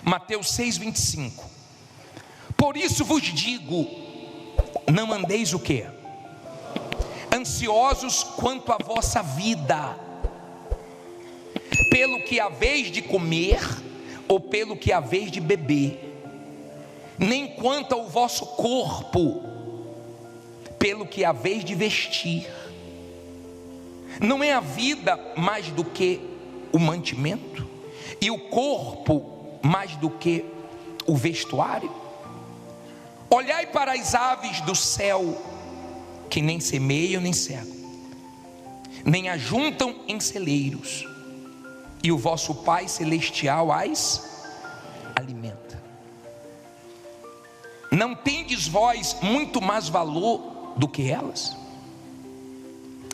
Mateus 6:25. Por isso vos digo, não andeis o quê? Ansiosos quanto à vossa vida, pelo que haveis de comer, ou pelo que haveis de beber, nem quanto ao vosso corpo, pelo que haveis de vestir. Não é a vida mais do que o mantimento, e o corpo mais do que o vestuário? Olhai para as aves do céu, que nem semeiam nem cegam, nem ajuntam em celeiros, e o vosso Pai Celestial as alimenta. Não tendes vós muito mais valor do que elas?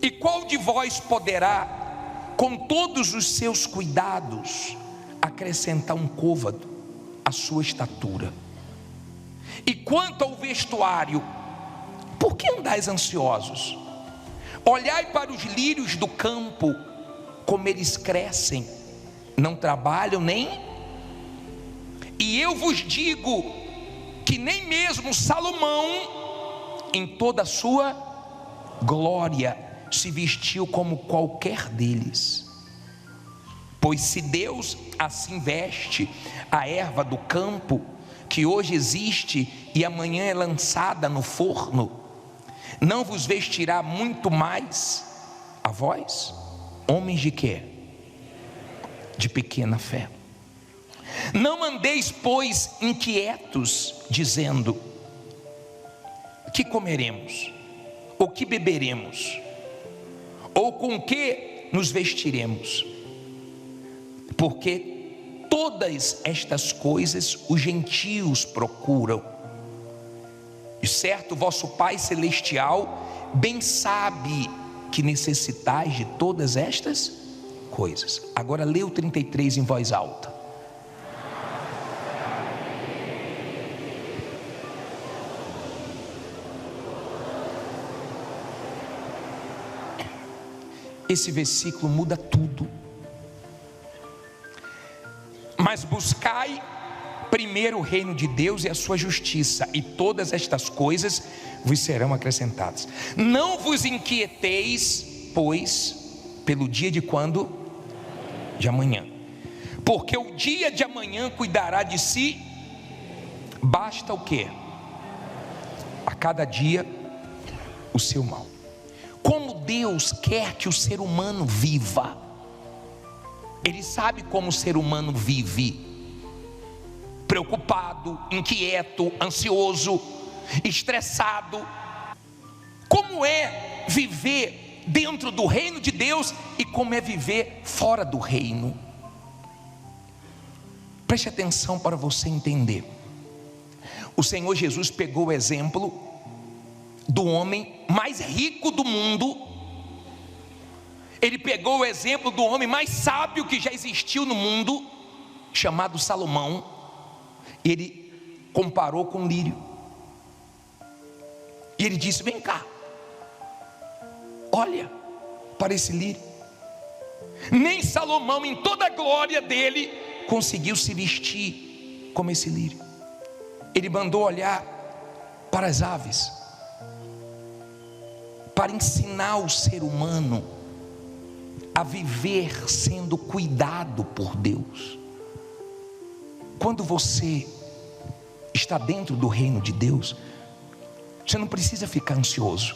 E qual de vós poderá, com todos os seus cuidados, acrescentar um côvado à sua estatura? E quanto ao vestuário, por que andais ansiosos? Olhai para os lírios do campo, como eles crescem, não trabalham nem. E eu vos digo que nem mesmo Salomão, em toda a sua glória, se vestiu como qualquer deles. Pois se Deus assim veste a erva do campo, que hoje existe e amanhã é lançada no forno, não vos vestirá muito mais a vós, homens de quê? De pequena fé. Não andeis, pois, inquietos, dizendo: que comeremos? Ou que beberemos? Ou com que nos vestiremos? Porque todas estas coisas os gentios procuram, e certo vosso Pai Celestial bem sabe que necessitais de todas estas coisas. Agora lê o 33 em voz alta. Esse versículo muda tudo. Mas buscai primeiro o reino de Deus e a sua justiça, e todas estas coisas vos serão acrescentadas. Não vos inquieteis, pois, pelo dia de quando? De amanhã, porque o dia de amanhã cuidará de si. Basta o quê? A cada dia o seu mal. Como Deus quer que o ser humano viva, Ele sabe como o ser humano vive: preocupado, inquieto, ansioso, estressado. Como é viver dentro do reino de Deus e como é viver fora do reino? Preste atenção para você entender. O Senhor Jesus pegou o exemplo do homem mais rico do mundo. Ele pegou o exemplo do homem mais sábio que já existiu no mundo, chamado Salomão, e ele comparou com o lírio. E ele disse: vem cá, olha para esse lírio. Nem Salomão, em toda a glória dele, conseguiu se vestir como esse lírio. Ele mandou olhar para as aves, para ensinar o ser humano a viver sendo cuidado por Deus. Quando você está dentro do reino de Deus, você não precisa ficar ansioso,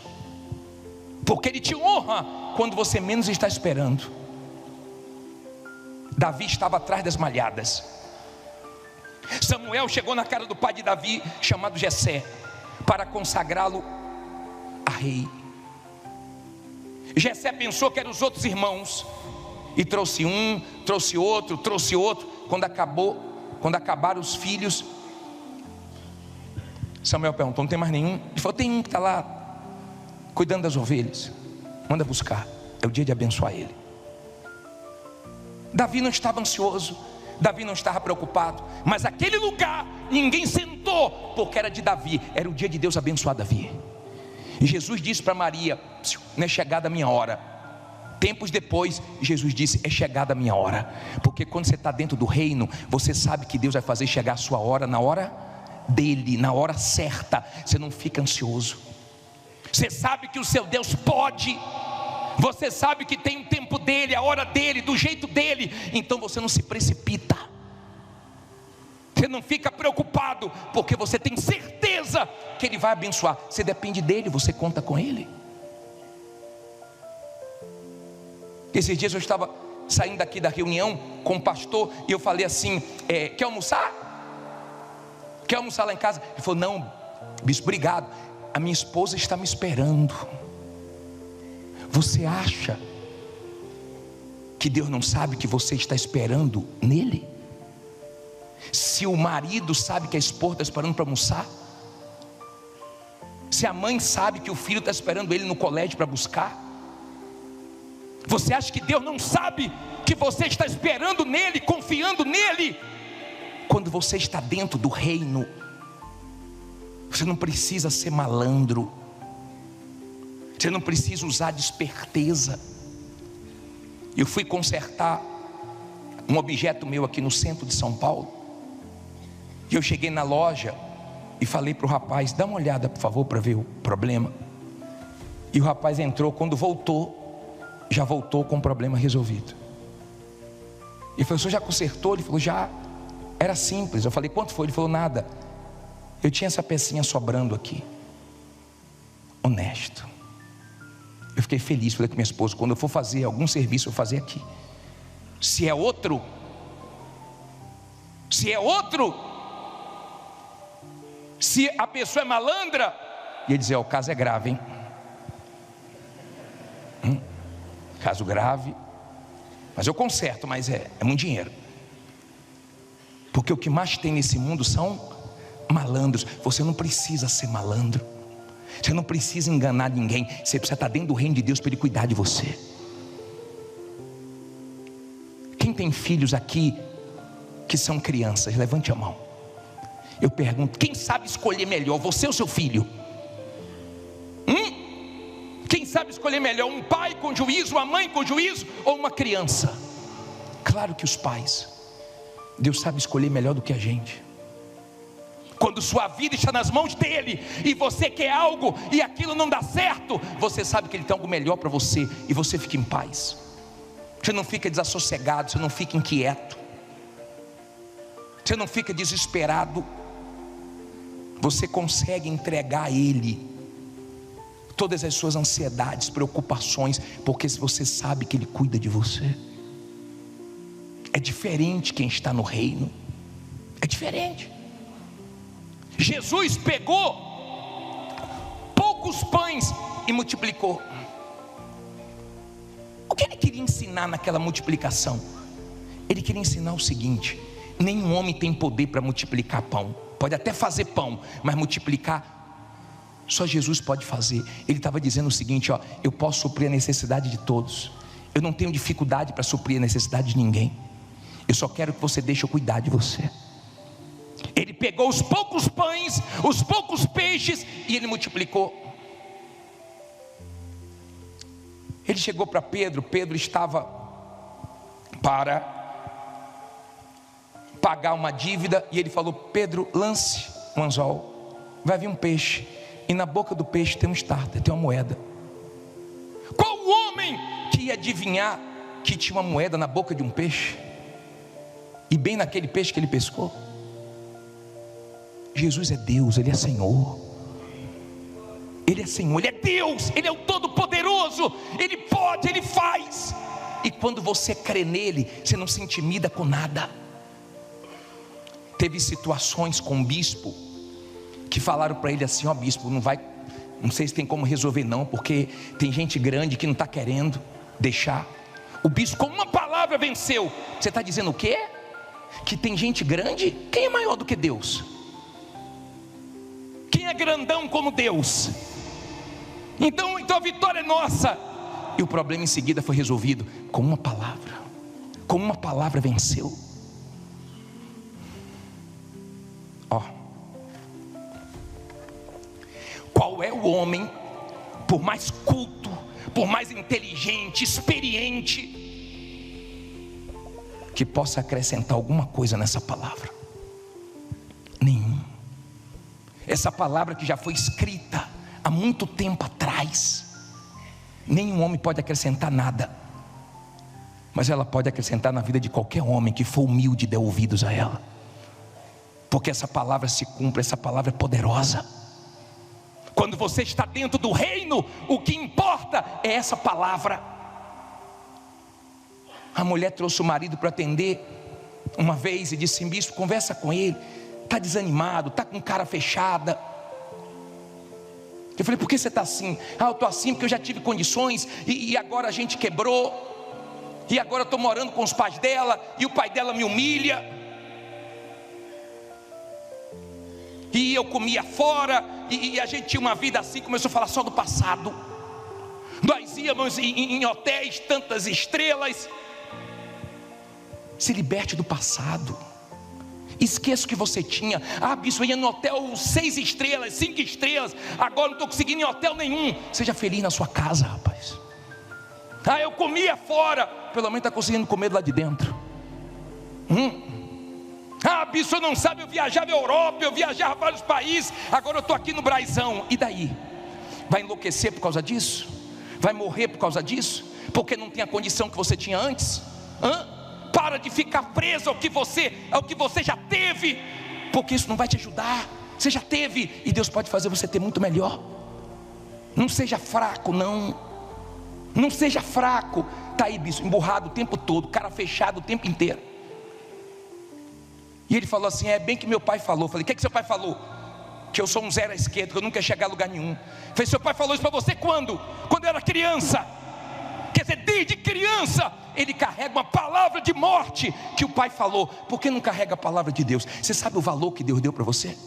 porque Ele te honra quando você menos está esperando. Davi estava atrás das malhadas. Samuel chegou na casa do pai de Davi, chamado Jessé, para consagrá-lo a rei. Jessé pensou que eram os outros irmãos, e trouxe um, trouxe outro. Quando acabaram os filhos, Samuel perguntou: não tem mais nenhum? Ele falou: tem um que está lá cuidando das ovelhas, manda buscar, é o dia de abençoar ele. Davi não estava ansioso, Davi não estava preocupado, mas aquele lugar ninguém sentou, porque era de Davi, era o dia de Deus abençoar Davi. E Jesus disse para Maria: não é chegada a minha hora, Tempos depois, Jesus disse: é chegada a minha hora. Porque quando você está dentro do reino, você sabe que Deus vai fazer chegar a sua hora na hora dele, na hora certa. Você não fica ansioso. Você sabe que o seu Deus pode. Você sabe que tem o tempo dele, a hora dele, do jeito dele. Então você não se precipita. Você não fica preocupado, porque você tem certeza que ele vai abençoar. Você depende dele, você conta com ele. Esses dias eu estava saindo daqui da reunião com o pastor, e eu falei assim: quer almoçar? Quer almoçar lá em casa? Ele falou: não, bispo, obrigado, a minha esposa está me esperando. Você acha que Deus não sabe que você está esperando nele? Se o marido sabe que a esposa está esperando para almoçar, se a mãe sabe que o filho está esperando ele no colégio para buscar, você acha que Deus não sabe que você está esperando nele, confiando nele? Quando você está dentro do reino, você não precisa ser malandro, você não precisa usar de esperteza. Eu fui consertar um objeto meu aqui no centro de São Paulo, e eu cheguei na loja e falei para o rapaz: dá uma olhada por favor para ver o problema. E o rapaz entrou, quando voltou, já voltou com o problema resolvido. E falou: o senhor já consertou? Ele falou: já. Era simples. Eu falei: quanto foi? Ele falou: nada, eu tinha essa pecinha sobrando aqui. Honesto. Eu fiquei feliz. Falei com minha esposa: quando eu for fazer algum serviço, eu vou fazer aqui. Se é outro, se a pessoa é malandra, ia dizer: ó, o caso é grave, hein? Caso grave. Mas eu conserto, mas é muito dinheiro. Porque o que mais tem nesse mundo são malandros. Você não precisa ser malandro, você não precisa enganar ninguém. Você precisa estar dentro do reino de Deus para ele cuidar de você. Quem tem filhos aqui que são crianças, levante a mão. Eu pergunto: quem sabe escolher melhor, você ou seu filho? Quem sabe escolher melhor, um pai com juízo, uma mãe com juízo, ou uma criança? Claro que os pais. Deus sabe escolher melhor do que a gente. Quando sua vida está nas mãos dele, e você quer algo, e aquilo não dá certo, você sabe que ele tem algo melhor para você, e você fica em paz. Você não fica desassossegado, você não fica inquieto, você não fica desesperado. Você consegue entregar a ele todas as suas ansiedades, preocupações, porque você sabe que ele cuida de você. É diferente quem está no reino. É diferente. Jesus pegou poucos pães e multiplicou. O que ele queria ensinar naquela multiplicação? Ele queria ensinar o seguinte: nenhum homem tem poder para multiplicar pão. Pode até fazer pão, mas multiplicar só Jesus pode fazer. Ele estava dizendo o seguinte: ó, eu posso suprir a necessidade de todos. Eu não tenho dificuldade para suprir a necessidade de ninguém. Eu só quero que você deixe eu cuidar de você. Ele pegou os poucos pães, os poucos peixes, e ele multiplicou. Ele chegou para Pedro. Pedro estava para pagar uma dívida, e ele falou: Pedro, lance um anzol, vai vir um peixe, e na boca do peixe tem um starter, tem uma moeda. Qual homem que ia adivinhar que tinha uma moeda na boca de um peixe, e bem naquele peixe que ele pescou? Jesus é Deus, Ele é Senhor. Ele é Senhor, Ele é Deus, Ele é o Todo-Poderoso. Ele pode, Ele faz. E quando você crê nele, você não se intimida com nada. Teve situações com o bispo que falaram para ele assim: ó bispo, não sei se tem como resolver não, porque tem gente grande que não está querendo deixar. O bispo com uma palavra venceu. Você está dizendo o quê? Que tem gente grande? Quem é maior do que Deus? Quem é grandão como Deus? Então a vitória é nossa. E o problema em seguida foi resolvido com uma palavra. Com uma palavra venceu. Ó, qual é o homem, por mais culto, por mais inteligente, experiente, que possa acrescentar alguma coisa nessa palavra. Nenhum. Essa palavra que já foi escrita há muito tempo atrás, nenhum homem pode acrescentar nada, mas ela pode acrescentar na vida de qualquer homem que for humilde e der ouvidos a ela, porque essa palavra se cumpre, essa palavra é poderosa. Quando você está dentro do reino, o que importa é essa palavra. A mulher trouxe o marido para atender uma vez e disse: bispo, conversa com ele, está desanimado, está com cara fechada. Eu falei: por que você está assim? Eu estou assim porque eu já tive condições e agora a gente quebrou, e agora eu estou morando com os pais dela, e o pai dela me humilha, e eu comia fora, e a gente tinha uma vida assim. Começou a falar só do passado. Nós íamos em hotéis, tantas estrelas. Se liberte do passado. Esqueça o que você tinha. Bispo, eu ia no hotel 6 estrelas, 5 estrelas, agora não estou conseguindo em hotel nenhum. Seja feliz na sua casa, rapaz. Eu comia fora, pelo menos está conseguindo comer lá de dentro. Bispo, não sabe, eu viajava a Europa, eu viajava a vários países, agora eu estou aqui no Braizão. E daí? Vai enlouquecer por causa disso? Vai morrer por causa disso? Porque não tem a condição que você tinha antes? Para de ficar preso ao que você já teve, porque isso não vai te ajudar. Você já teve, e Deus pode fazer você ter muito melhor. Não seja fraco, não seja fraco. Está aí, bispo, emburrado o tempo todo, cara fechado o tempo inteiro. E ele falou assim: é bem que meu pai falou. Eu falei: o que é que seu pai falou? Que eu sou um zero à esquerda, que eu nunca ia chegar a lugar nenhum. Eu falei: seu pai falou isso para você quando? Quando eu era criança. Quer dizer, desde criança ele carrega uma palavra de morte que o pai falou. Por que não carrega a palavra de Deus? Você sabe o valor que Deus deu para você?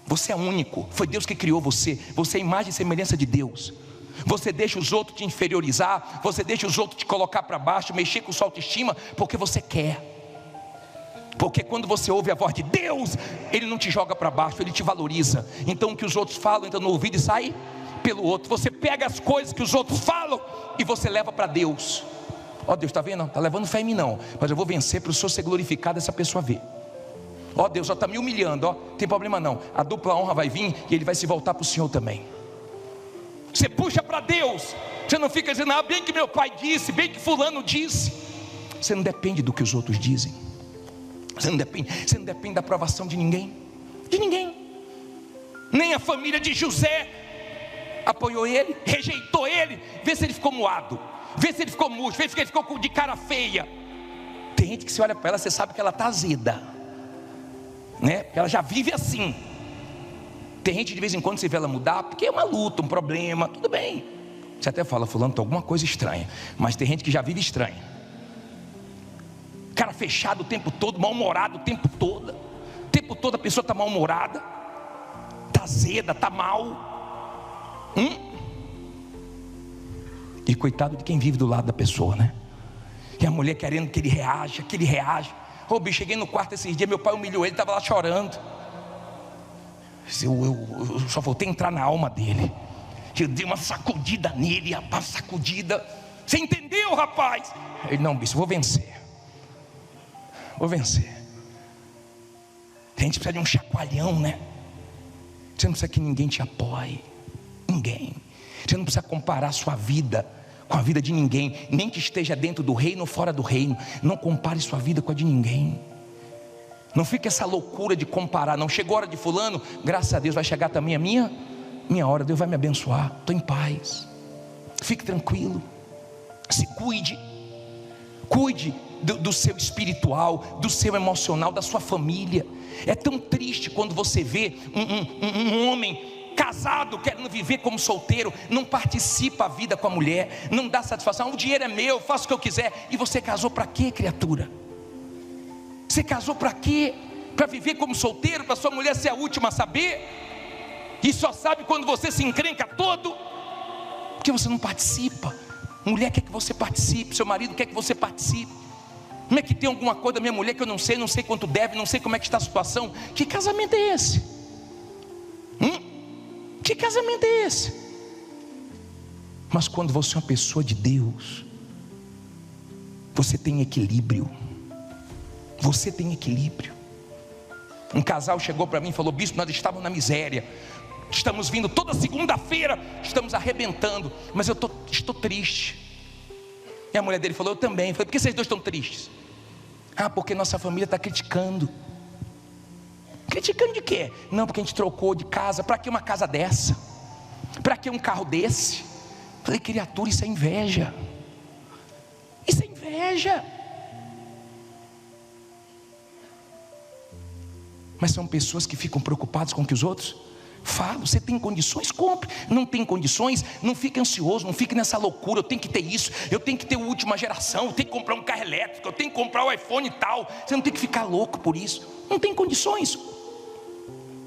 Você é único, foi Deus que criou você. Você é imagem e semelhança de Deus. Você deixa os outros te inferiorizar, você deixa os outros te colocar para baixo, mexer com sua autoestima, porque você quer. Porque quando você ouve a voz de Deus, Ele não te joga para baixo, Ele te valoriza. Então o que os outros falam entra no ouvido e sai pelo outro. Você pega as coisas que os outros falam e você leva para Deus. Deus, está vendo? Não está levando fé em mim não, mas eu vou vencer para o Senhor ser glorificado, essa pessoa ver. Deus, está me humilhando, não tem problema não. A dupla honra vai vir e ele vai se voltar para o Senhor também. Você puxa para Deus. Você não fica dizendo: bem que meu pai disse, bem que fulano disse. Você não depende do que os outros dizem. Você não depende da aprovação de ninguém. De ninguém. Nem a família de José apoiou ele, rejeitou ele. Vê se ele ficou moado, vê se ele ficou murcho, vê se ele ficou de cara feia. Tem gente que você olha para ela, você sabe que ela está azeda, né? Porque ela já vive assim. Tem gente de vez em quando você vê ela mudar, porque é uma luta, um problema, tudo bem. Você até fala: fulano, tem alguma coisa estranha. Mas tem gente que já vive estranha. Cara fechado o tempo todo, mal-humorado o tempo todo. O tempo todo a pessoa está mal-humorada, está azeda, está mal. E coitado de quem vive do lado da pessoa, né? E a mulher querendo que ele reaja, bicho, cheguei no quarto esses dias, meu pai humilhou ele, estava lá chorando. Eu só voltei a entrar na alma dele. Eu dei uma sacudida nele, rapaz, sacudida. Você entendeu, rapaz? Ele: não, bicho, vou vencer. A gente precisa de um chacoalhão, né? Você não precisa que ninguém te apoie. Ninguém. Você não precisa comparar a sua vida com a vida de ninguém, nem que esteja dentro do reino ou fora do reino. Não compare sua vida com a de ninguém. Não fica essa loucura de comparar. Não chegou a hora de fulano, graças a Deus vai chegar também a minha hora. Deus vai me abençoar, estou em paz. Fique tranquilo. Se cuide. Cuide do seu espiritual, do seu emocional, da sua família. É tão triste quando você vê um homem casado querendo viver como solteiro, não participa a vida com a mulher, não dá satisfação. O dinheiro é meu, faço o que eu quiser. E você casou para quê, criatura? Você casou para quê? Para viver como solteiro, para sua mulher ser a última a saber? E só sabe quando você se encrenca todo, porque você não participa. Mulher quer que você participe, seu marido quer que você participe. Como é que tem alguma coisa da minha mulher que eu não sei quanto deve, não sei como é que está a situação? Que casamento é esse? Que casamento é esse? Mas quando você é uma pessoa de Deus, você tem equilíbrio. Você tem equilíbrio. Um casal chegou para mim e falou: bispo, nós estávamos na miséria, estamos vindo toda segunda-feira, estamos arrebentando, mas eu estou triste. E a mulher dele falou: eu também. Eu falei: por que vocês dois estão tristes? Ah, porque nossa família está criticando. Criticando de quê? Não, porque a gente trocou de casa. Para que uma casa dessa? Para que um carro desse? Eu falei: criatura, isso é inveja. Isso é inveja. Mas são pessoas que ficam preocupadas com o que os outros falam. Você tem condições? Compre. Não tem condições? Não fique ansioso, não fique nessa loucura. Eu tenho que ter isso, eu tenho que ter a última geração, eu tenho que comprar um carro elétrico, eu tenho que comprar o iPhone e tal. Você não tem que ficar louco por isso. Não tem condições.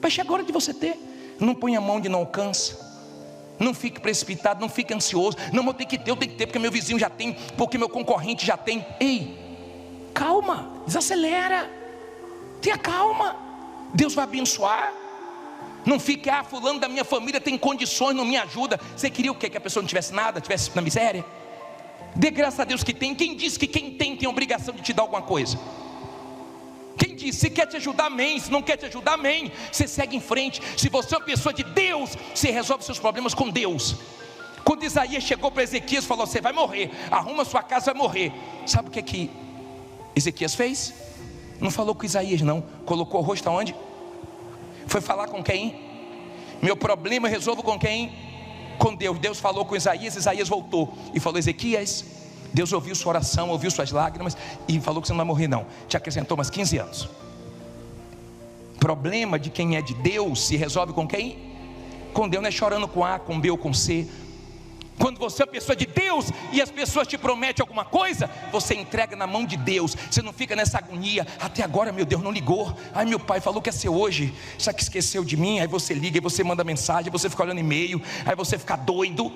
Vai chegar a hora de você ter. Não ponha a mão onde não alcança. Não fique precipitado, não fique ansioso. Não, eu tenho que ter porque meu vizinho já tem, porque meu concorrente já tem. Ei, calma, desacelera. Tenha calma. Deus vai abençoar. Não fique: ah, fulano da minha família tem condições, não me ajuda. Você queria o quê? Que a pessoa não tivesse nada, tivesse na miséria? Dê graças a Deus que tem. Quem disse que quem tem a obrigação de te dar alguma coisa? Quem disse? Se quer te ajudar, amém. Se não quer te ajudar, amém. Você segue em frente. Se você é uma pessoa de Deus, você resolve seus problemas com Deus. Quando Isaías chegou para Ezequias e falou: você vai morrer, arruma sua casa, vai morrer. Sabe o que Ezequias fez? Não falou com Isaías não. Colocou o rosto aonde? Foi falar com quem? Meu problema eu resolvo com quem? Com Deus. Deus falou com Isaías, Isaías voltou e falou: Ezequias, Deus ouviu sua oração, ouviu suas lágrimas e falou que você não vai morrer não. Te acrescentou mais 15 anos. Problema de quem é de Deus se resolve com quem? Com Deus. Não é chorando com A, com B ou com C. Quando você é pessoa de Deus e as pessoas te prometem alguma coisa, você entrega na mão de Deus. Você não fica nessa agonia: até agora meu Deus não ligou, ai meu pai falou que ia ser hoje, só que esqueceu de mim. Aí você liga, aí você manda mensagem, aí você fica olhando e-mail, aí você fica doido.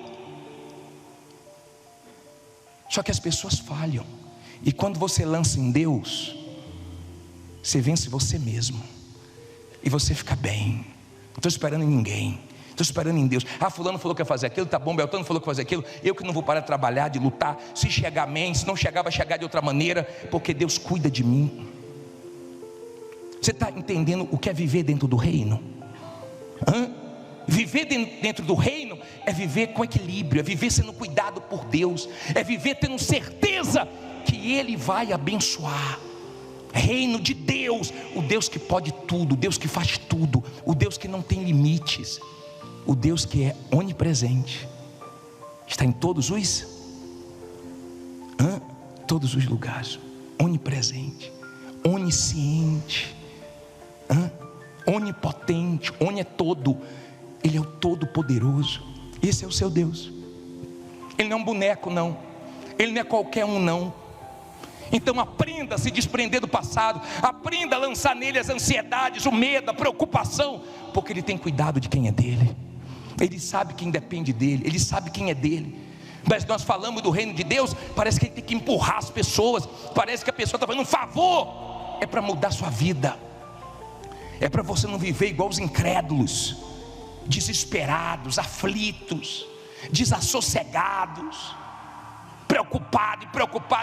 Só que as pessoas falham. E quando você lança em Deus, você vence você mesmo. E você fica bem. Não estou esperando em ninguém, estou esperando em Deus. Ah, fulano falou que ia fazer aquilo, tá bom. Beltrano falou que ia fazer aquilo. Eu que não vou parar de trabalhar, de lutar. Se chegar, amém. Se não chegar, vai chegar de outra maneira, porque Deus cuida de mim. Você está entendendo o que é viver dentro do reino? Viver dentro do reino é viver com equilíbrio, é viver sendo cuidado por Deus, é viver tendo certeza que Ele vai abençoar. Reino de Deus, o Deus que pode tudo, o Deus que faz tudo, o Deus que não tem limites, o Deus que é onipresente, está em todos os lugares, onipresente, onisciente, onipotente. Oni é todo, Ele é o todo-poderoso. Esse é o seu Deus. Ele não é um boneco não, Ele não é qualquer um não. Então aprenda a se desprender do passado, aprenda a lançar nele as ansiedades, o medo, a preocupação, porque Ele tem cuidado de quem é dele. Ele sabe quem depende dele, Ele sabe quem é dele. Mas nós falamos do reino de Deus, parece que Ele tem que empurrar as pessoas, parece que a pessoa está fazendo um favor. É para mudar sua vida, é para você não viver igual os incrédulos, desesperados, aflitos, desassossegados, preocupado,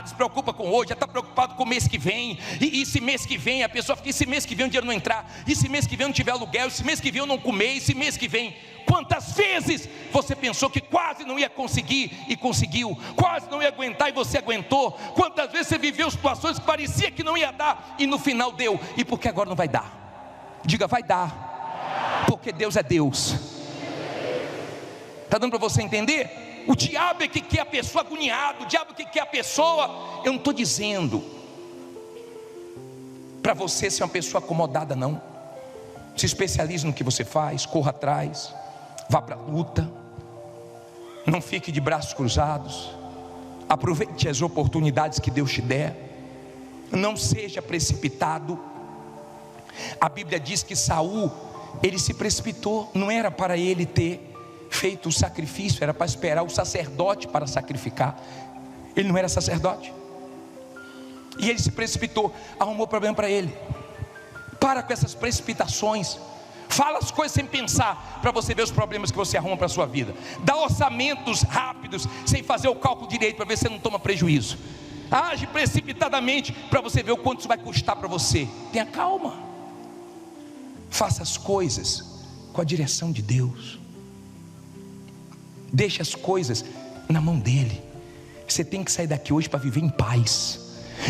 se preocupa com hoje, já está preocupado com o mês que vem, e esse mês que vem, a pessoa fica: esse mês que vem o dinheiro não entrar, esse mês que vem não tiver aluguel, esse mês que vem eu não comer, esse mês que vem. Quantas vezes você pensou que quase não ia conseguir e conseguiu, quase não ia aguentar e você aguentou? Quantas vezes você viveu situações que parecia que não ia dar e no final deu? E por que agora não vai dar? Diga: vai dar, porque Deus é Deus. Está dando para você entender? O diabo é que quer a pessoa agoniada, o diabo é que quer a pessoa. Eu não estou dizendo para você ser uma pessoa acomodada não. Se especialize no que você faz, corra atrás, vá para a luta, não fique de braços cruzados, aproveite as oportunidades que Deus te der, não seja precipitado. A Bíblia diz que Saul, ele se precipitou, não era para ele ter feito o sacrifício, era para esperar o sacerdote para sacrificar. Ele não era sacerdote, e ele se precipitou, arrumou problema para ele. Para com essas precipitações, Fala as coisas sem pensar, para você ver os problemas que você arruma para a sua vida. Dá orçamentos rápidos, sem fazer o cálculo direito, para ver se você não toma prejuízo. Age precipitadamente, para você ver o quanto isso vai custar para você. Tenha calma. Faça as coisas com a direção de Deus. Deixe as coisas na mão dele. Você tem que sair daqui hoje para viver em paz.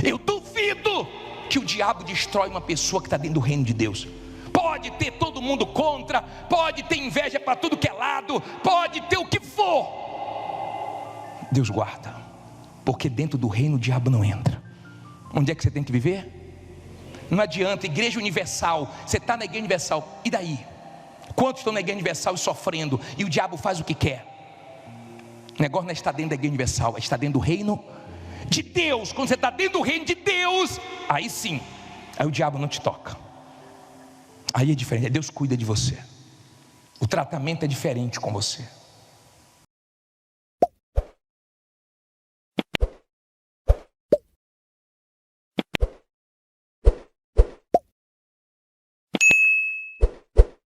Eu duvido que o diabo destrói uma pessoa que está dentro do reino de Deus. Pode ter todo mundo contra, pode ter inveja para tudo que é lado, pode ter o que for. Deus guarda, porque dentro do reino o diabo não entra. Onde é que você tem que viver? Não adianta, igreja universal, você está na igreja universal, e daí? Quantos estão na igreja universal e sofrendo, e o diabo faz o que quer? O negócio não é estar dentro da igreja universal, é estar dentro do reino de Deus. Quando você está dentro do reino de Deus, aí sim, aí o diabo não te toca. Aí é diferente, Deus cuida de você. O tratamento é diferente com você.